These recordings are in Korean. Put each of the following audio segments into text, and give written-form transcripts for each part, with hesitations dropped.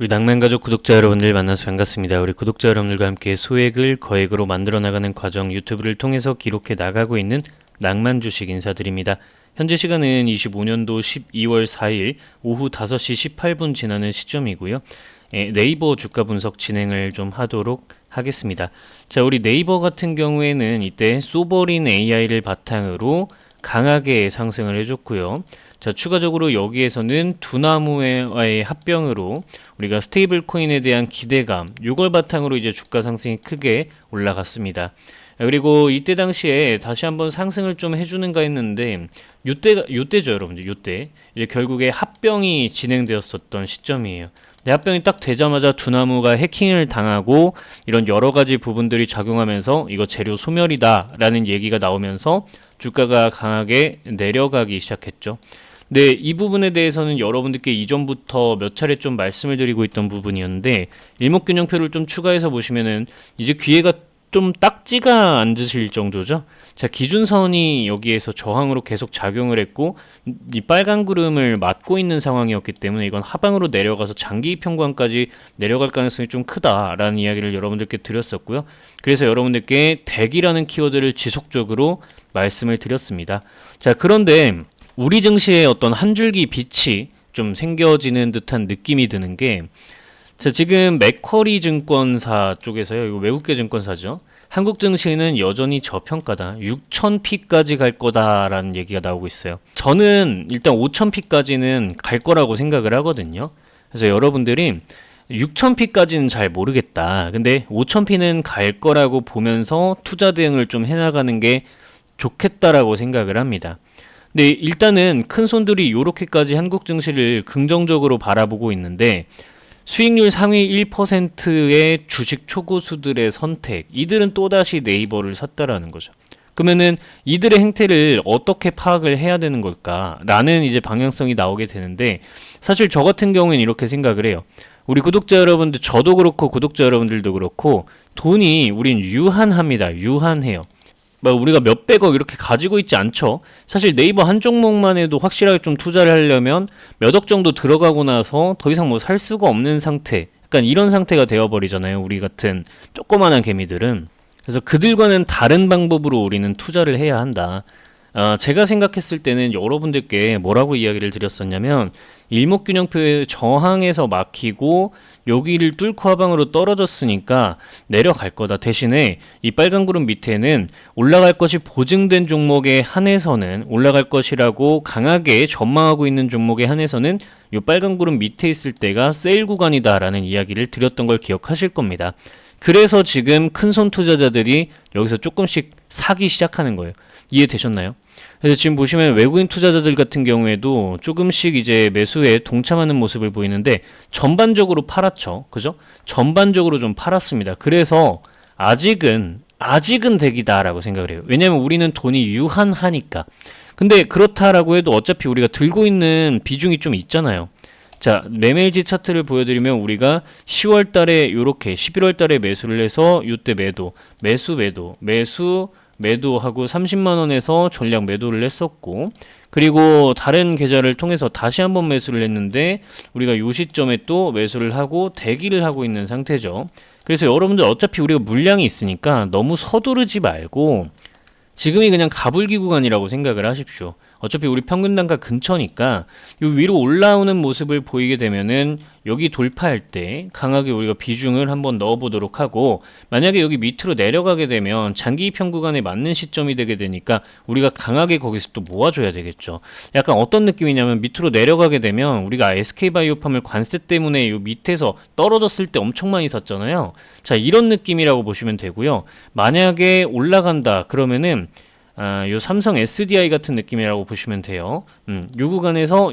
우리 낭만가족 구독자 여러분들 만나서 반갑습니다. 우리 구독자 여러분들과 함께 소액을 거액으로 만들어 나가는 과정 유튜브를 통해서 기록해 나가고 있는 낭만주식 인사드립니다. 현재 시간은 25년도 12월 4일 오후 5시 18분 지나는 시점이고요. 네이버 주가 분석 진행을 좀 하도록 하겠습니다. 자, 우리 네이버 같은 경우에는 이때 소버린 AI를 바탕으로 강하게 상승을 해줬고요. 자, 추가적으로 여기에서는 두나무와의 합병으로 우리가 스테이블 코인에 대한 기대감, 이걸 바탕으로 이제 주가 상승이 크게 올라갔습니다. 그리고 이때 당시에 다시 한번 상승을 좀 해주는가 했는데 요때죠 여러분들. 요때 이제 결국에 합병이 진행되었었던 시점이에요. 근데 합병이 딱 되자마자 두나무가 해킹을 당하고 이런 여러 가지 부분들이 작용하면서 이거 재료 소멸이다 라는 얘기가 나오면서 주가가 강하게 내려가기 시작했죠. 네, 이 부분에 대해서는 여러분들께 이전부터 몇 차례 좀 말씀을 드리고 있던 부분이었는데 일목균형표를 좀 추가해서 보시면은 이제 기회가 좀 딱지가 앉으실 정도죠. 자, 기준선이 여기에서 저항으로 계속 작용을 했고 이 빨간 구름을 맞고 있는 상황이었기 때문에 이건 하방으로 내려가서 장기 평관까지 내려갈 가능성이 좀 크다라는 이야기를 여러분들께 드렸었고요. 그래서 여러분들께 대기라는 키워드를 지속적으로 말씀을 드렸습니다. 자, 그런데 우리 증시에 어떤 한 줄기 빛이 좀 생겨지는 듯한 느낌이 드는 게, 자, 지금 맥쿼리 증권사 쪽에서요, 이거 외국계 증권사죠. 한국 증시는 여전히 저평가다. 6,000피까지 갈 거다라는 얘기가 나오고 있어요. 저는 일단 5,000피까지는 갈 거라고 생각을 하거든요. 그래서 여러분들이 6,000피까지는 잘 모르겠다. 근데 5,000피는 갈 거라고 보면서 투자 대응을 좀 해나가는 게 좋겠다라고 생각을 합니다. 네, 일단은 큰 손들이 이렇게까지 한국 증시를 긍정적으로 바라보고 있는데 수익률 상위 1%의 주식 초고수들의 선택, 이들은 또다시 네이버를 샀다라는 거죠. 그러면은 이들의 행태를 어떻게 파악을 해야 되는 걸까라는 이제 방향성이 나오게 되는데, 사실 저 같은 경우에는 이렇게 생각을 해요. 우리 구독자 여러분들, 저도 그렇고 구독자 여러분들도 그렇고 돈이 우린 유한합니다. 유한해요. 뭐 우리가 몇백억 이렇게 가지고 있지 않죠. 사실 네이버 한 종목만 해도 확실하게 좀 투자를 하려면 몇 억 정도 들어가고 나서 더 이상 뭐 살 수가 없는 상태, 약간 이런 상태가 되어버리잖아요, 우리 같은 조그만한 개미들은. 그래서 그들과는 다른 방법으로 우리는 투자를 해야 한다. 제가 생각했을 때는 여러분들께 뭐라고 이야기를 드렸었냐면, 일목균형표의 저항에서 막히고 여기를 뚫고 하방으로 떨어졌으니까 내려갈 거다. 대신에 이 빨간 구름 밑에는 올라갈 것이 보증된 종목에 한해서는, 올라갈 것이라고 강하게 전망하고 있는 종목에 한해서는 이 빨간 구름 밑에 있을 때가 세일 구간이다 라는 이야기를 드렸던 걸 기억하실 겁니다. 그래서 지금 큰손 투자자들이 여기서 조금씩 사기 시작하는 거예요. 이해되셨나요? 그래서 지금 보시면 외국인 투자자들 같은 경우에도 조금씩 이제 매수에 동참하는 모습을 보이는데 전반적으로 팔았죠. 그죠? 전반적으로 좀 팔았습니다. 그래서 아직은 대기다라고 생각을 해요. 왜냐면 우리는 돈이 유한하니까. 근데 그렇다라고 해도 어차피 우리가 들고 있는 비중이 좀 있잖아요. 자, 매매일지 차트를 보여드리면 우리가 10월 달에 요렇게 11월 달에 매수를 해서 요때 매도하고 30만 원에서 전량 매도를 했었고, 그리고 다른 계좌를 통해서 다시 한번 매수를 했는데 우리가 요 시점에 또 매수를 하고 대기를 하고 있는 상태죠. 그래서 여러분들 어차피 우리가 물량이 있으니까 너무 서두르지 말고 지금이 그냥 가불기 구간이라고 생각을 하십시오. 어차피 우리 평균 단가 근처니까 요 위로 올라오는 모습을 보이게 되면은 여기 돌파할 때 강하게 우리가 비중을 한번 넣어보도록 하고, 만약에 여기 밑으로 내려가게 되면 장기 입형 구간에 맞는 시점이 되게 되니까 우리가 강하게 거기서 또 모아줘야 되겠죠. 약간 어떤 느낌이냐면 밑으로 내려가게 되면 우리가 SK바이오팜을 관세 때문에 요 밑에서 떨어졌을 때 엄청 많이 샀잖아요. 자, 이런 느낌이라고 보시면 되고요. 만약에 올라간다 그러면은 요 삼성 SDI 같은 느낌이라고 보시면 돼요. 요 구간에서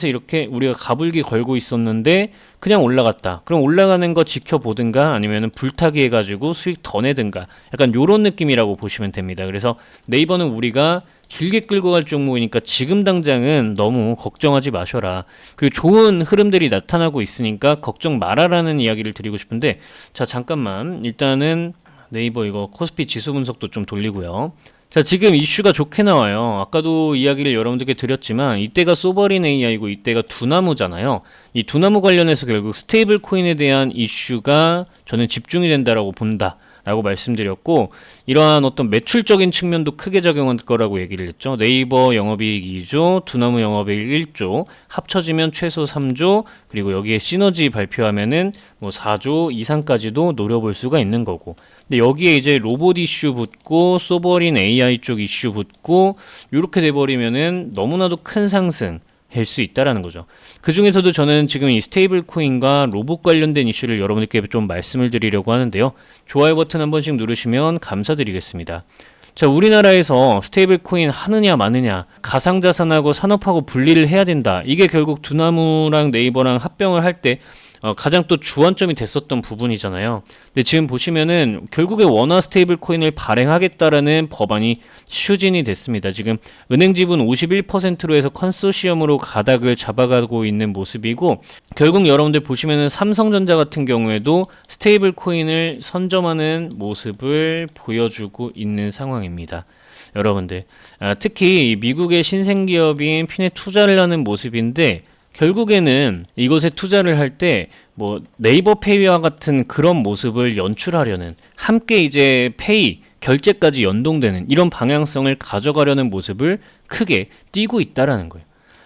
이렇게 우리가 가불기 걸고 있었는데 그냥 올라갔다. 그럼 올라가는 거 지켜보든가 아니면은 불타기 해가지고 수익 더 내든가, 약간 요런 느낌이라고 보시면 됩니다. 그래서 네이버는 우리가 길게 끌고 갈 종목이니까 지금 당장은 너무 걱정하지 마셔라. 그리고 좋은 흐름들이 나타나고 있으니까 걱정 말아라는 이야기를 드리고 싶은데, 자, 잠깐만 일단은 네이버 이거 코스피 지수 분석도 좀 돌리고요. 자, 지금 이슈가 좋게 나와요. 아까도 이야기를 여러분들께 드렸지만 이때가 소버린 AI고 이때가 두나무잖아요. 이 두나무 관련해서 결국 스테이블 코인에 대한 이슈가 저는 집중이 된다라고 본다. 라고 말씀드렸고, 이러한 어떤 매출적인 측면도 크게 작용할 거라고 얘기를 했죠. 네이버 영업이익 2조, 두나무 영업이익 1조, 합쳐지면 최소 3조, 그리고 여기에 시너지 발표하면은 뭐 4조 이상까지도 노려볼 수가 있는 거고. 근데 여기에 이제 로봇 이슈 붙고, 소버린 AI 쪽 이슈 붙고, 이렇게 돼버리면은 너무나도 큰 상승 할 수 있다라는 거죠. 그 중에서도 저는 지금 이 스테이블 코인과 로봇 관련된 이슈를 여러분들께 좀 말씀을 드리려고 하는데요. 좋아요 버튼 한 번씩 누르시면 감사드리겠습니다. 자, 우리나라에서 스테이블 코인 하느냐 마느냐, 가상자산하고 산업하고 분리를 해야 된다. 이게 결국 두나무랑 네이버랑 합병을 할 때 가장 또 주안점이 됐었던 부분이잖아요. 근데 지금 보시면은 결국에 원화 스테이블 코인을 발행하겠다라는 법안이 추진이 됐습니다. 지금 은행 지분 51%로 해서 컨소시엄으로 가닥을 잡아가고 있는 모습이고, 결국 여러분들 보시면은 삼성전자 같은 경우에도 스테이블 코인을 선점하는 모습을 보여주고 있는 상황입니다. 여러분들 특히 미국의 신생기업인 핀에 투자를 하는 모습인데, 결국에는 이것에 투자를 할 때 뭐 네이버 페이와 같은 그런 모습을 연출하려는, 함께 이제 페이 결제까지 연동되는 이런 방향성을 가져가려는 모습을 크게 띄고 있다라는 거예요.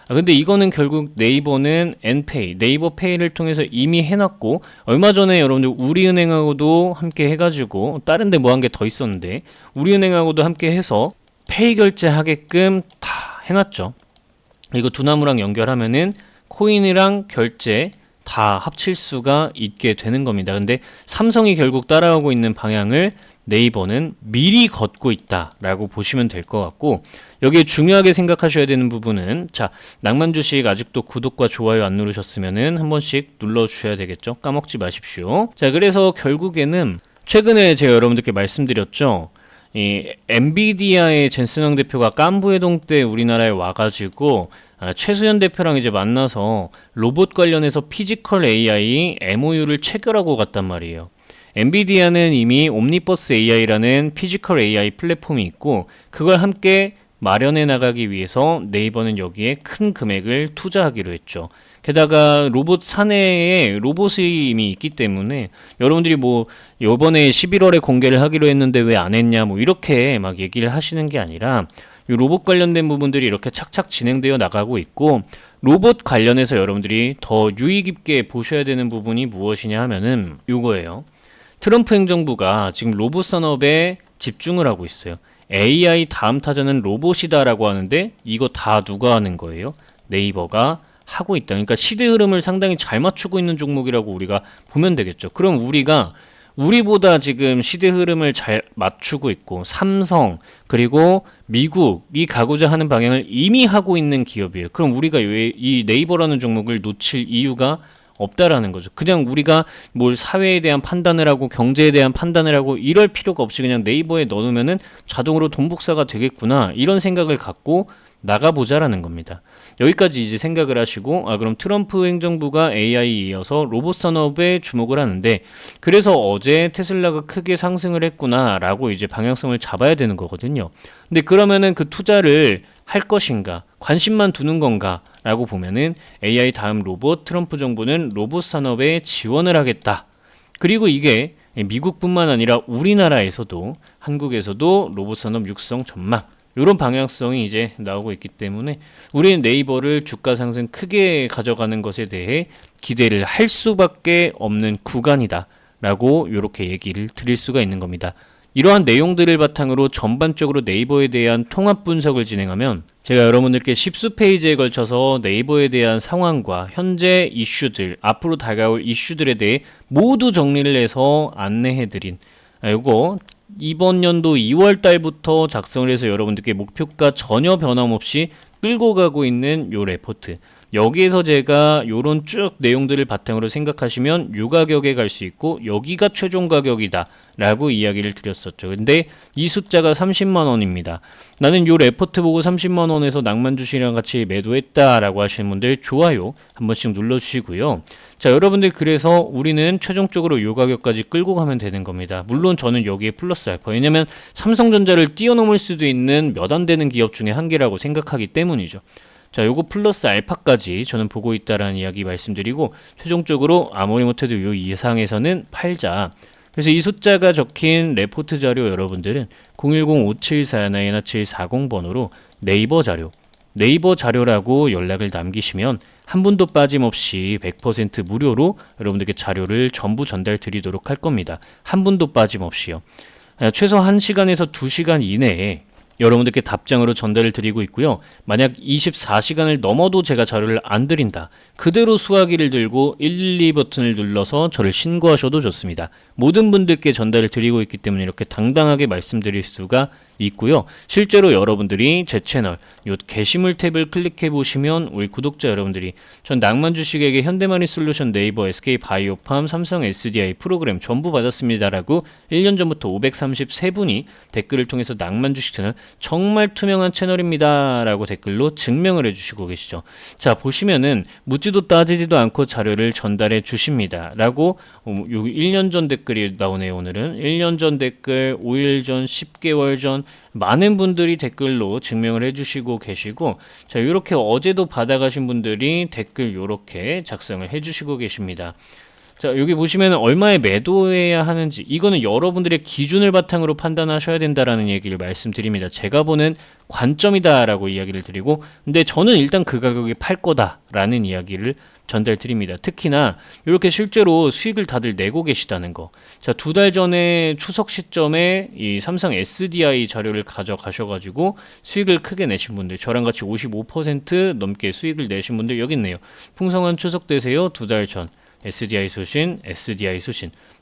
근데 이거는 결국 네이버는 엔페이, 네이버 페이를 통해서 이미 해놨고, 얼마 전에 여러분들 우리은행하고도 함께 해가지고, 다른 데 뭐 한 게 더 있었는데 우리은행하고도 함께 해서 페이 결제하게끔 다 해놨죠. 이거 두나무랑 연결하면은 코인이랑 결제 다 합칠 수가 있게 되는 겁니다. 근데 삼성이 결국 따라오고 있는 방향을 네이버는 미리 걷고 있다라고 보시면 될 것 같고, 여기에 중요하게 생각하셔야 되는 부분은, 자, 낭만주식 아직도 구독과 좋아요 안 누르셨으면은 한 번씩 눌러주셔야 되겠죠. 까먹지 마십시오. 자, 그래서 결국에는 최근에 제가 여러분들께 말씀드렸죠. 이 엔비디아의 젠슨왕 대표가 깐부회동 때 우리나라에 와가지고 최수현 대표랑 이제 만나서 로봇 관련해서 피지컬 AI MOU를 체결하고 갔단 말이에요. 엔비디아는 이미 옴니버스 AI라는 피지컬 AI 플랫폼이 있고, 그걸 함께 마련해 나가기 위해서 네이버는 여기에 큰 금액을 투자하기로 했죠. 게다가 로봇 사내에 로봇이 이미 있기 때문에 여러분들이 뭐 요번에 11월에 공개를 하기로 했는데 왜 안 했냐 뭐 이렇게 막 얘기를 하시는 게 아니라, 이 로봇 관련된 부분들이 이렇게 착착 진행되어 나가고 있고, 로봇 관련해서 여러분들이 더 유의 깊게 보셔야 되는 부분이 무엇이냐 하면은 요거예요. 트럼프 행정부가 지금 로봇 산업에 집중을 하고 있어요. AI 다음 타자는 로봇이다라고 하는데, 이거 다 누가 하는 거예요? 네이버가 하고 있다. 그러니까 시대 흐름을 상당히 잘 맞추고 있는 종목이라고 우리가 보면 되겠죠. 그럼 우리보다 지금 시대 흐름을 잘 맞추고 있고, 삼성 그리고 미국이 가고자 하는 방향을 이미 하고 있는 기업이에요. 그럼 우리가 왜 이 네이버라는 종목을 놓칠 이유가 없다라는 거죠. 그냥 우리가 뭘 사회에 대한 판단을 하고 경제에 대한 판단을 하고 이럴 필요가 없이 그냥 네이버에 넣어놓으면은 자동으로 돈 복사가 되겠구나, 이런 생각을 갖고 나가보자라는 겁니다. 여기까지 이제 생각을 하시고, 그럼 트럼프 행정부가 AI에 이어서 로봇 산업에 주목을 하는데, 그래서 어제 테슬라가 크게 상승을 했구나 라고 이제 방향성을 잡아야 되는 거거든요. 근데 그러면은 그 투자를 할 것인가, 관심만 두는 건가 라고 보면은, AI 다음 로봇, 트럼프 정부는 로봇 산업에 지원을 하겠다. 그리고 이게 미국뿐만 아니라 우리나라에서도, 한국에서도 로봇 산업 육성 전망, 이런 방향성이 이제 나오고 있기 때문에 우리는 네이버를 주가 상승 크게 가져가는 것에 대해 기대를 할 수밖에 없는 구간이다 라고 이렇게 얘기를 드릴 수가 있는 겁니다. 이러한 내용들을 바탕으로 전반적으로 네이버에 대한 통합 분석을 진행하면, 제가 여러분들께 10수 페이지에 걸쳐서 네이버에 대한 상황과 현재 이슈들, 앞으로 다가올 이슈들에 대해 모두 정리를 해서 안내해드린, 이거 이번 연도 2월 달부터 작성을 해서 여러분들께 목표가 전혀 변함없이 끌고 가고 있는 요 레포트, 여기에서 제가 요런 쭉 내용들을 바탕으로 생각하시면 요 가격에 갈 수 있고, 여기가 최종 가격이다 라고 이야기를 드렸었죠. 근데 이 숫자가 30만 원입니다. 나는 요 레포트 보고 30만 원에서 낭만 주식이랑 같이 매도했다라고 하시는 분들 좋아요 한 번씩 눌러주시고요. 자, 여러분들 그래서 우리는 최종적으로 요 가격까지 끌고 가면 되는 겁니다. 물론 저는 여기에 플러스 알파, 왜냐면 삼성전자를 뛰어넘을 수도 있는 몇 안 되는 기업 중에 한 개라고 생각하기 때문이죠. 자, 요거 플러스 알파까지 저는 보고 있다라는 이야기 말씀드리고, 최종적으로 아무리 못해도 요 이상에서는 팔자. 그래서 이 숫자가 적힌 레포트 자료 여러분들은 010-5741-1740번으로 네이버 자료라고 연락을 남기시면 한 분도 빠짐없이 100% 무료로 여러분들께 자료를 전부 전달 드리도록 할 겁니다. 한 분도 빠짐없이요. 최소 1시간에서 2시간 이내에 여러분들께 답장으로 전달을 드리고 있고요. 만약 24시간을 넘어도 제가 자료를 안 드린다, 그대로 수화기를 들고 112 버튼을 눌러서 저를 신고하셔도 좋습니다. 모든 분들께 전달을 드리고 있기 때문에 이렇게 당당하게 말씀드릴 수가 있고요. 실제로 여러분들이 제 채널 요 게시물 탭을 클릭해 보시면 우리 구독자 여러분들이 전 낭만 주식에게 현대마니솔루션, 네이버, SK바이오팜, 삼성 SDI 프로그램 전부 받았습니다라고 1년 전부터 533분이 댓글을 통해서 낭만 주식 채널 정말 투명한 채널입니다 라고 댓글로 증명을 해주시고 계시죠. 자, 보시면은 묻지도 따지지도 않고 자료를 전달해 주십니다 라고 요 1년 전 댓글이 나오네요. 오늘은 1년 전 댓글, 5일 전, 10개월 전 많은 분들이 댓글로 증명을 해주시고 계시고, 자, 이렇게 어제도 받아가신 분들이 댓글 이렇게 작성을 해주시고 계십니다. 자, 여기 보시면 얼마에 매도해야 하는지, 이거는 여러분들의 기준을 바탕으로 판단하셔야 된다라는 얘기를 말씀드립니다. 제가 보는 관점이다라고 이야기를 드리고, 근데 저는 일단 그 가격에 팔 거다라는 이야기를 전달 드립니다. 특히나 이렇게 실제로 수익을 다들 내고 계시다는 거. 자, 2달 전에 추석 시점에 이 삼성 SDI 자료를 가져가셔가지고 수익을 크게 내신 분들, 저랑 같이 55% 넘게 수익을 내신 분들 여기 있네요. 풍성한 추석 되세요. 2달 전 SDI 수신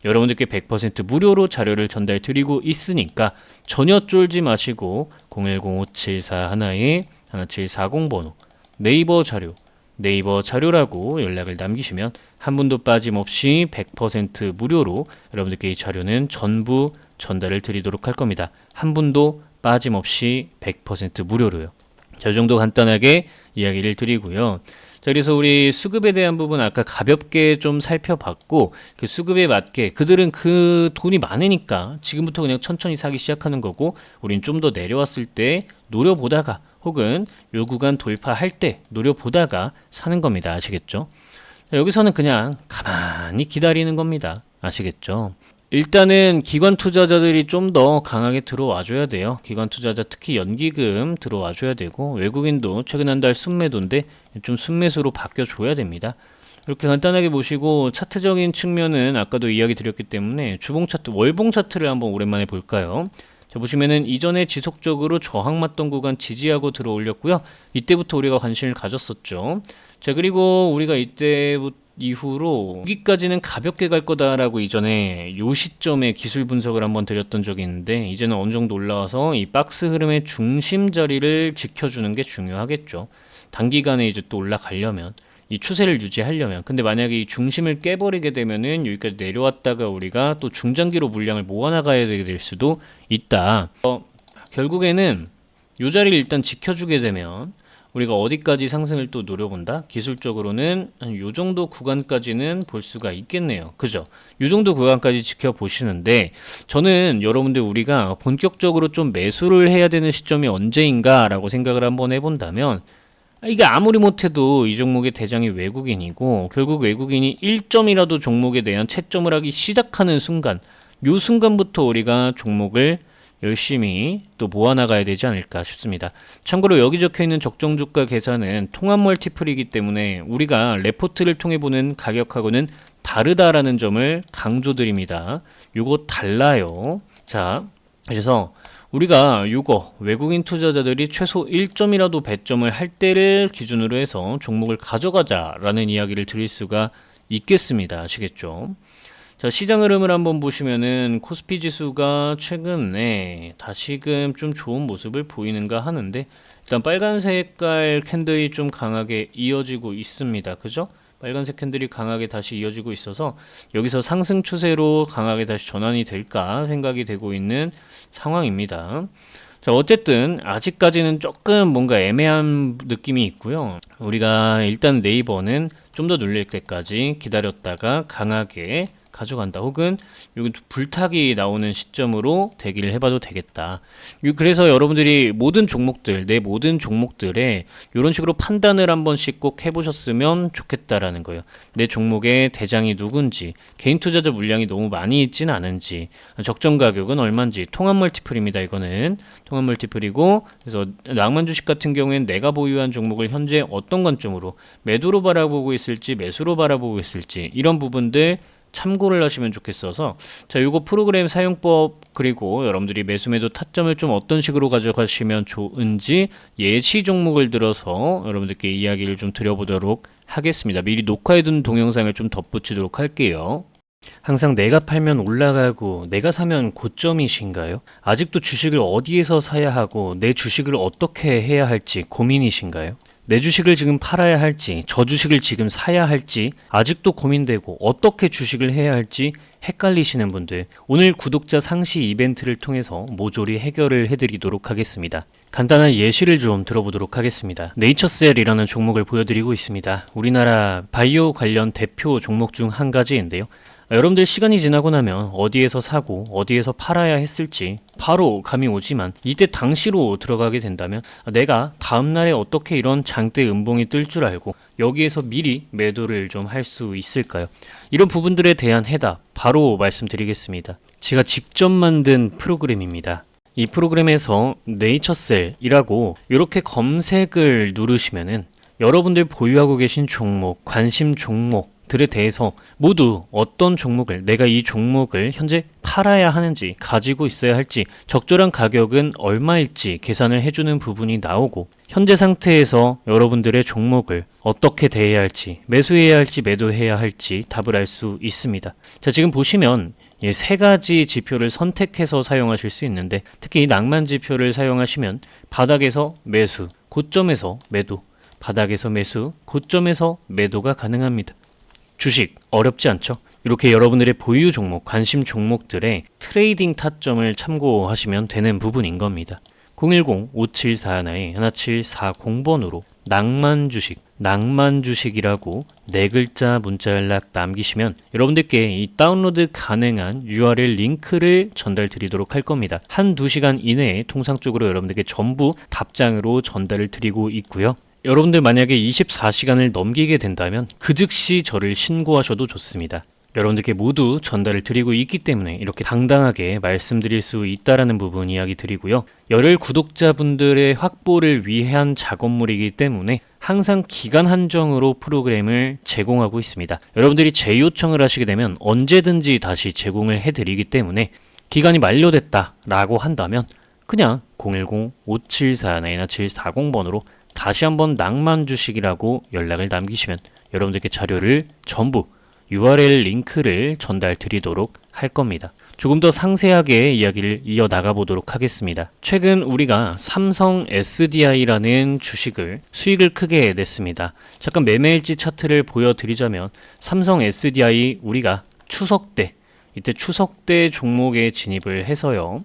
여러분들께 100% 무료로 자료를 전달 드리고 있으니까 전혀 쫄지 마시고 010-5741-1740번호 네이버 자료라고 연락을 남기시면 한 분도 빠짐없이 100% 무료로 여러분들께 이 자료는 전부 전달을 드리도록 할 겁니다. 한 분도 빠짐없이 100% 무료로요. 자, 이 정도 간단하게 이야기를 드리고요. 자, 그래서 우리 수급에 대한 부분 아까 가볍게 좀 살펴봤고, 그 수급에 맞게 그들은 그 돈이 많으니까 지금부터 그냥 천천히 사기 시작하는 거고, 우린 좀 더 내려왔을 때 노려보다가 혹은 요 구간 돌파할 때 노려보다가 사는 겁니다. 아시겠죠? 자, 여기서는 그냥 가만히 기다리는 겁니다. 아시겠죠? 일단은 기관 투자자들이 좀 더 강하게 들어와 줘야 돼요. 기관 투자자 특히 연기금 들어와 줘야 되고, 외국인도 최근 한 달 순매도인데 좀 순매수로 바뀌어 줘야 됩니다. 이렇게 간단하게 보시고, 차트적인 측면은 아까도 이야기 드렸기 때문에 주봉 차트, 월봉 차트를 한번 오랜만에 볼까요? 자, 보시면은 이전에 지속적으로 저항 맞던 구간 지지하고 들어 올렸고요. 이때부터 우리가 관심을 가졌었죠. 자, 그리고 우리가 이때부터 이후로 여기까지는 가볍게 갈 거다라고 이전에 요 시점에 기술 분석을 한번 드렸던 적이 있는데, 이제는 어느 정도 올라와서 이 박스 흐름의 중심 자리를 지켜주는 게 중요하겠죠. 단기간에 이제 또 올라가려면, 이 추세를 유지하려면. 근데 만약에 이 중심을 깨버리게 되면은 여기까지 내려왔다가 우리가 또 중장기로 물량을 모아나가야 되게 될 수도 있다. 결국에는 요 자리를 일단 지켜주게 되면 우리가 어디까지 상승을 또 노려본다? 기술적으로는 한 요 정도 구간까지는 볼 수가 있겠네요. 그죠? 요 정도 구간까지 지켜보시는데, 저는 여러분들 우리가 본격적으로 좀 매수를 해야 되는 시점이 언제인가 라고 생각을 한번 해본다면, 이게 아무리 못해도 이 종목의 대장이 외국인이고, 결국 외국인이 1점이라도 종목에 대한 채점을 하기 시작하는 순간, 요 순간부터 우리가 종목을 열심히 또 모아나가야 되지 않을까 싶습니다. 참고로 여기 적혀있는 적정 주가 계산은 통합 멀티플이기 때문에 우리가 레포트를 통해 보는 가격하고는 다르다라는 점을 강조드립니다. 요거 달라요. 자, 그래서 우리가 요거 외국인 투자자들이 최소 1점이라도 배점을 할 때를 기준으로 해서 종목을 가져가자라는 이야기를 드릴 수가 있겠습니다. 아시겠죠? 자, 시장 흐름을 한번 보시면은 코스피 지수가 최근에 다시금 좀 좋은 모습을 보이는가 하는데, 일단 빨간 색깔 캔들이 좀 강하게 이어지고 있습니다. 그죠? 빨간색 캔들이 강하게 다시 이어지고 있어서 여기서 상승 추세로 강하게 다시 전환이 될까 생각이 되고 있는 상황입니다. 자, 어쨌든 아직까지는 조금 뭔가 애매한 느낌이 있고요. 우리가 일단 네이버는 좀 더 눌릴 때까지 기다렸다가 강하게 가져간다. 혹은 여기 불타기 나오는 시점으로 대기를 해봐도 되겠다. 그래서 여러분들이 모든 종목들, 내 모든 종목들에 이런 식으로 판단을 한 번씩 꼭 해보셨으면 좋겠다라는 거예요. 내 종목의 대장이 누군지, 개인 투자자 물량이 너무 많이 있진 않은지, 적정 가격은 얼마인지, 통합 멀티플입니다. 이거는 통합 멀티플이고, 그래서 낭만 주식 같은 경우에는 내가 보유한 종목을 현재 어떤 관점으로 매도로 바라보고 있을지, 매수로 바라보고 있을지, 이런 부분들 참고를 하시면 좋겠어서, 자, 요거 프로그램 사용법, 그리고 여러분들이 매수매도 타점을 좀 어떤 식으로 가져가시면 좋은지 예시 종목을 들어서 여러분들께 이야기를 좀 드려보도록 하겠습니다. 미리 녹화해둔 동영상을 좀 덧붙이도록 할게요. 항상 내가 팔면 올라가고 내가 사면 고점이신가요? 아직도 주식을 어디에서 사야 하고 내 주식을 어떻게 해야 할지 고민이신가요? 내 주식을 지금 팔아야 할지, 저 주식을 지금 사야 할지 아직도 고민되고 어떻게 주식을 해야 할지 헷갈리시는 분들, 오늘 구독자 상시 이벤트를 통해서 모조리 해결을 해드리도록 하겠습니다. 간단한 예시를 좀 들어보도록 하겠습니다. 네이처셀이라는 종목을 보여드리고 있습니다. 우리나라 바이오 관련 대표 종목 중 한 가지인데요. 여러분들 시간이 지나고 나면 어디에서 사고 어디에서 팔아야 했을지 바로 감이 오지만, 이때 당시로 들어가게 된다면 내가 다음날에 어떻게 이런 장대 음봉이 뜰 줄 알고 여기에서 미리 매도를 좀 할 수 있을까요? 이런 부분들에 대한 해답 바로 말씀드리겠습니다. 제가 직접 만든 프로그램입니다. 이 프로그램에서 네이처셀이라고 이렇게 검색을 누르시면은 여러분들 보유하고 계신 종목, 관심 종목 들에 대해서 모두 어떤 종목을, 내가 이 종목을 현재 팔아야 하는지, 가지고 있어야 할지, 적절한 가격은 얼마일지 계산을 해주는 부분이 나오고, 현재 상태에서 여러분들의 종목을 어떻게 대해야 할지, 매수해야 할지 매도해야 할지 답을 알 수 있습니다. 자, 지금 보시면 세 가지 지표를 선택해서 사용하실 수 있는데, 특히 이 낭만 지표를 사용하시면 바닥에서 매수, 고점에서 매도, 바닥에서 매수, 고점에서 매도가 가능합니다. 주식 어렵지 않죠? 이렇게 여러분들의 보유 종목, 관심 종목들의 트레이딩 타점을 참고하시면 되는 부분인 겁니다. 010-5741-1740번으로 낭만 주식이라고 네 글자 문자 연락 남기시면 여러분들께 이 다운로드 가능한 URL 링크를 전달 드리도록 할 겁니다. 1-2시간 이내에 통상적으로 여러분들께 전부 답장으로 전달을 드리고 있고요. 여러분들 만약에 24시간을 넘기게 된다면 그 즉시 저를 신고하셔도 좋습니다. 여러분들께 모두 전달을 드리고 있기 때문에 이렇게 당당하게 말씀드릴 수 있다라는 부분 이야기 드리고요. 열혈 구독자분들의 확보를 위한 작업물이기 때문에 항상 기간 한정으로 프로그램을 제공하고 있습니다. 여러분들이 재요청을 하시게 되면 언제든지 다시 제공을 해드리기 때문에 기간이 만료됐다라고 한다면 그냥 010-5741-1740번으로 다시 한번 낭만 주식이라고 연락을 남기시면 여러분들께 자료를 전부 URL 링크를 전달 드리도록 할 겁니다. 조금 더 상세하게 이야기를 이어나가 보도록 하겠습니다. 최근 우리가 삼성 SDI라는 주식을 수익을 크게 냈습니다. 잠깐 매매일지 차트를 보여드리자면 삼성 SDI 우리가 추석 때, 이때 추석 때 종목에 진입을 해서요.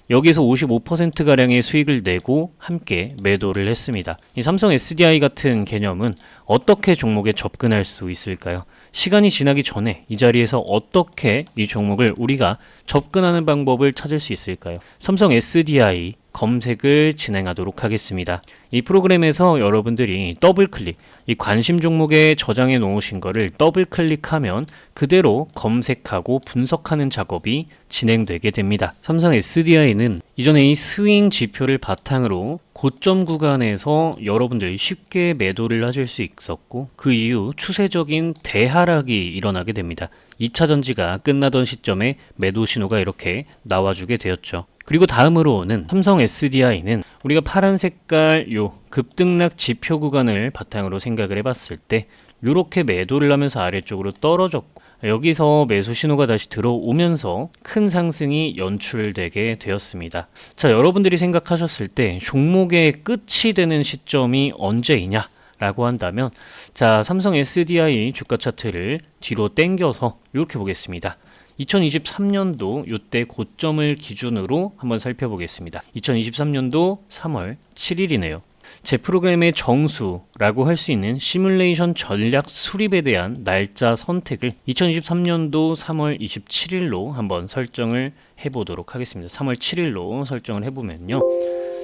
여기서 55%가량의 수익을 내고 함께 매도를 했습니다. 이 삼성 SDI 같은 개념은 어떻게 종목에 접근할 수 있을까요? 시간이 지나기 전에 이 자리에서 어떻게 이 종목을 우리가 접근하는 방법을 찾을 수 있을까요? 삼성 SDI 검색을 진행하도록 하겠습니다. 이 프로그램에서 여러분들이 더블 클릭, 이 관심 종목에 저장해 놓으신 거를 더블 클릭하면 그대로 검색하고 분석하는 작업이 진행되게 됩니다. 삼성 SDI는 이전에 이 스윙 지표를 바탕으로 고점 구간에서 여러분들이 쉽게 매도를 하실 수 있었고, 그 이후 추세적인 대하락이 일어나게 됩니다. 2차 전지가 끝나던 시점에 매도 신호가 이렇게 나와주게 되었죠. 그리고 다음으로는 삼성 SDI는 우리가 파란 색깔 요 급등락 지표 구간을 바탕으로 생각을 해봤을 때 이렇게 매도를 하면서 아래쪽으로 떨어졌고, 여기서 매수 신호가 다시 들어오면서 큰 상승이 연출되게 되었습니다. 자, 여러분들이 생각하셨을 때 종목의 끝이 되는 시점이 언제이냐 라고 한다면, 자, 삼성 SDI 주가 차트를 뒤로 당겨서 이렇게 보겠습니다. 2023년도 이때 고점을 기준으로 한번 살펴보겠습니다. 2023년도 3월 7일이네요. 제 프로그램의 정수라고 할 수 있는 시뮬레이션 전략 수립에 대한 날짜 선택을 2023년도 3월 27일로 한번 설정을 해보도록 하겠습니다. 3월 7일로 설정을 해보면요.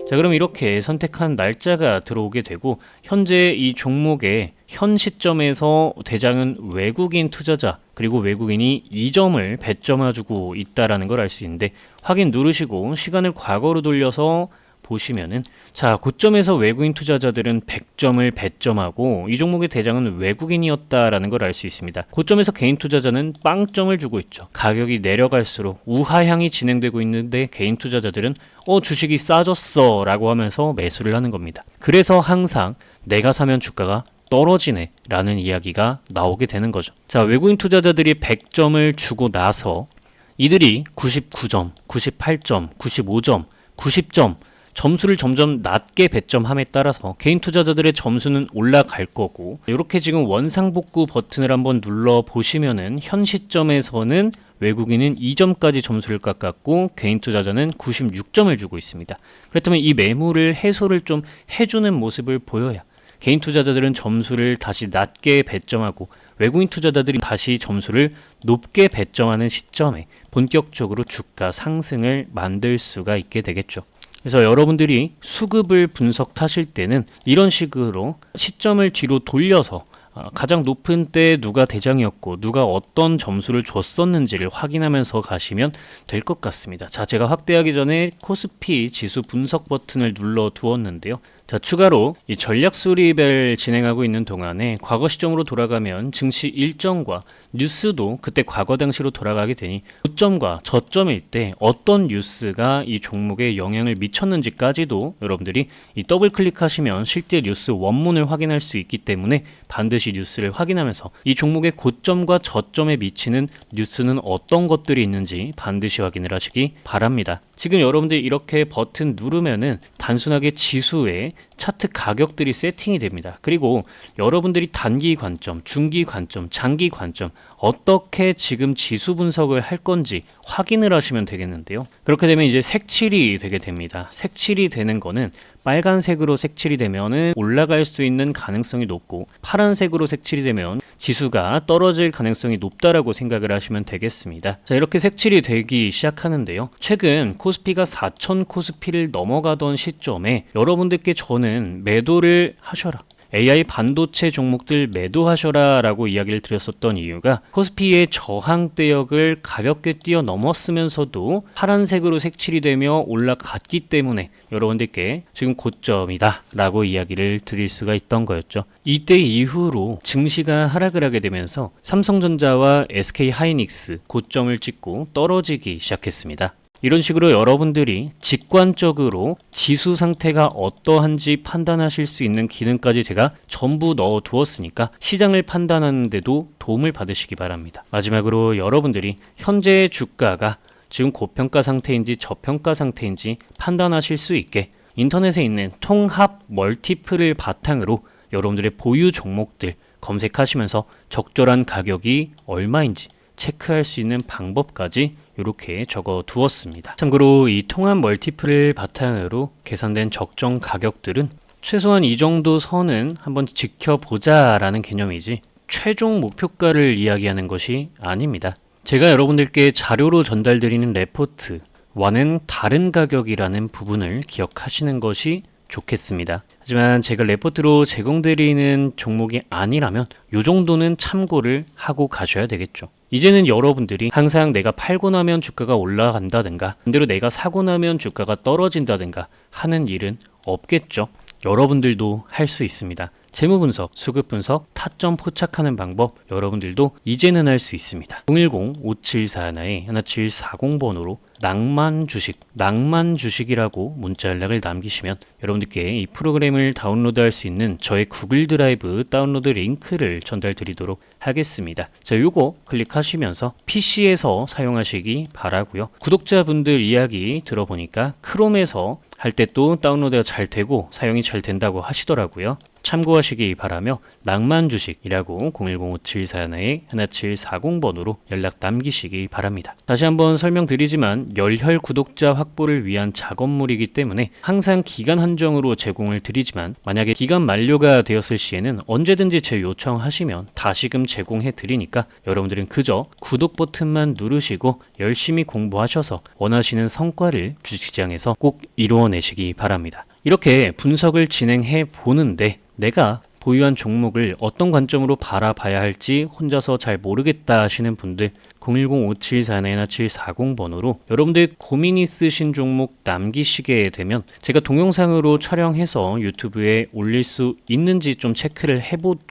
자, 그럼 이렇게 선택한 날짜가 들어오게 되고, 현재 이 종목의 현 시점에서 대장은 외국인 투자자, 그리고 외국인이 2점을 배점해주고 있다라는 걸 알 수 있는데, 확인 누르시고 시간을 과거로 돌려서 보시면은, 자, 고점에서 외국인 투자자들은 100점을 배점하고 이 종목의 대장은 외국인이었다라는 걸 알 수 있습니다. 고점에서 개인 투자자는 빵점을 주고 있죠. 가격이 내려갈수록 우하향이 진행되고 있는데 개인 투자자들은 주식이 싸졌어 라고 하면서 매수를 하는 겁니다. 그래서 항상 내가 사면 주가가 떨어지네 라는 이야기가 나오게 되는 거죠. 자, 외국인 투자자들이 100점을 주고 나서 이들이 99점, 98점, 95점, 90점 점수를 점점 낮게 배점함에 따라서 개인 투자자들의 점수는 올라갈 거고, 이렇게 지금 원상복구 버튼을 한번 눌러 보시면은 현 시점에서는 외국인은 2점까지 점수를 깎았고 개인 투자자는 96점을 주고 있습니다. 그렇다면 이 매물을 해소를 좀 해주는 모습을 보여야 개인 투자자들은 점수를 다시 낮게 배점하고 외국인 투자자들이 다시 점수를 높게 배점하는 시점에 본격적으로 주가 상승을 만들 수가 있게 되겠죠. 그래서 여러분들이 수급을 분석하실 때는 이런 식으로 시점을 뒤로 돌려서 가장 높은 때 누가 대장이었고 누가 어떤 점수를 줬었는지를 확인하면서 가시면 될 것 같습니다. 자, 제가 확대하기 전에 코스피 지수 분석 버튼을 눌러 두었는데요. 자, 추가로 이 전략 수립을 진행하고 있는 동안에 과거 시점으로 돌아가면 증시 일정과 뉴스도 그때 과거 당시로 돌아가게 되니 고점과 저점일 때 어떤 뉴스가 이 종목에 영향을 미쳤는지까지도 여러분들이 이 더블 클릭하시면 실제 뉴스 원문을 확인할 수 있기 때문에 반드시 뉴스를 확인하면서 이 종목의 고점과 저점에 미치는 뉴스는 어떤 것들이 있는지 반드시 확인을 하시기 바랍니다. 지금 여러분들이 이렇게 버튼 누르면은 단순하게 지수에 차트 가격들이 세팅이 됩니다. 그리고 여러분들이 단기 관점, 중기 관점, 장기 관점 어떻게 지금 지수 분석을 할 건지 확인을 하시면 되겠는데요. 그렇게 되면 이제 색칠이 되게 됩니다. 색칠이 되는 거는 빨간색으로 색칠이 되면은 올라갈 수 있는 가능성이 높고, 파란색으로 색칠이 되면 지수가 떨어질 가능성이 높다라고 생각을 하시면 되겠습니다. 자, 이렇게 색칠이 되기 시작하는데요. 최근 코스피가 4천 코스피를 넘어가던 시점에 여러분들께 저는 매도를 하셔라, AI 반도체 종목들 매도하셔라 라고 이야기를 드렸었던 이유가 코스피의 저항대역을 가볍게 뛰어넘었으면서도 파란색으로 색칠이 되며 올라갔기 때문에 여러분들께 지금 고점이다 라고 이야기를 드릴 수가 있던 거였죠. 이때 이후로 증시가 하락을 하게 되면서 삼성전자와 SK하이닉스 고점을 찍고 떨어지기 시작했습니다. 이런 식으로 여러분들이 직관적으로 지수 상태가 어떠한지 판단하실 수 있는 기능까지 제가 전부 넣어 두었으니까 시장을 판단하는 데도 도움을 받으시기 바랍니다. 마지막으로 여러분들이 현재 주가가 지금 고평가 상태인지 저평가 상태인지 판단하실 수 있게 인터넷에 있는 통합 멀티플을 바탕으로 여러분들의 보유 종목들 검색하시면서 적절한 가격이 얼마인지 체크할 수 있는 방법까지 이렇게 적어 두었습니다. 참고로 이 통합 멀티플을 바탕으로 계산된 적정 가격들은 최소한 이 정도 선은 한번 지켜보자 라는 개념이지 최종 목표가를 이야기하는 것이 아닙니다. 제가 여러분들께 자료로 전달드리는 레포트와는 다른 가격이라는 부분을 기억하시는 것이 좋겠습니다. 하지만 제가 레포트로 제공드리는 종목이 아니라면 이 정도는 참고를 하고 가셔야 되겠죠. 이제는 여러분들이 항상 내가 팔고 나면 주가가 올라간다든가 반대로 내가 사고 나면 주가가 떨어진다든가 하는 일은 없겠죠. 여러분들도 할 수 있습니다. 재무 분석, 수급 분석, 타점 포착하는 방법 여러분들도 이제는 할 수 있습니다. 010-5741-1740번으로 낭만 주식이라고 문자 연락을 남기시면 여러분들께 이 프로그램을 다운로드할 수 있는 저의 구글 드라이브 다운로드 링크를 전달 드리도록 하겠습니다. 자, 요거 클릭하시면서 PC에서 사용하시기 바라고요. 구독자분들 이야기 들어보니까 크롬에서 할 때 또 다운로드가 잘 되고 사용이 잘 된다고 하시더라고요. 참고하시기 바라며 낭만주식이라고 0105741-1740번으로 연락 남기시기 바랍니다. 다시 한번 설명드리지만 열혈 구독자 확보를 위한 작업물이기 때문에 항상 기간 한정으로 제공을 드리지만 만약에 기간 만료가 되었을 시에는 언제든지 재요청하시면 다시금 제공해 드리니까 여러분들은 그저 구독 버튼만 누르시고 열심히 공부하셔서 원하시는 성과를 주식시장에서 꼭 이루어내시기 바랍니다. 이렇게 분석을 진행해 보는데 내가 보유한 종목을 어떤 관점으로 바라봐야 할지 혼자서 잘 모르겠다 하시는 분들 010-5741-1740번으로 여러분들 고민 있으신 종목 남기시게 되면 제가 동영상으로 촬영해서 유튜브에 올릴 수 있는지 좀 체크를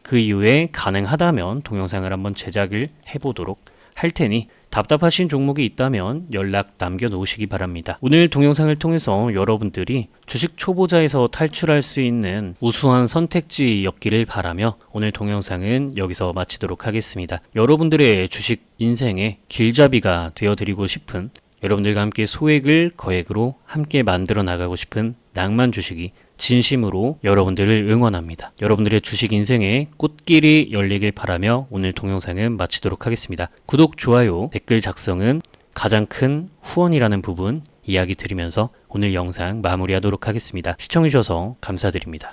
그 이후에 가능하다면 동영상을 한번 제작을 해보도록 할 테니 답답하신 종목이 있다면 연락 남겨놓으시기 바랍니다. 오늘 동영상을 통해서 여러분들이 주식 초보자에서 탈출할 수 있는 우수한 선택지였기를 바라며 오늘 동영상은 여기서 마치도록 하겠습니다. 여러분들의 주식 인생의 길잡이가 되어드리고 싶은 여러분들과 함께 소액을 거액으로 함께 만들어 나가고 싶은 낭만 주식이 진심으로 여러분들을 응원합니다. 여러분들의 주식 인생의 꽃길이 열리길 바라며 오늘 동영상은 마치도록 하겠습니다. 구독, 좋아요, 댓글 작성은 가장 큰 후원이라는 부분 이야기 드리면서 오늘 영상 마무리하도록 하겠습니다. 시청해주셔서 감사드립니다.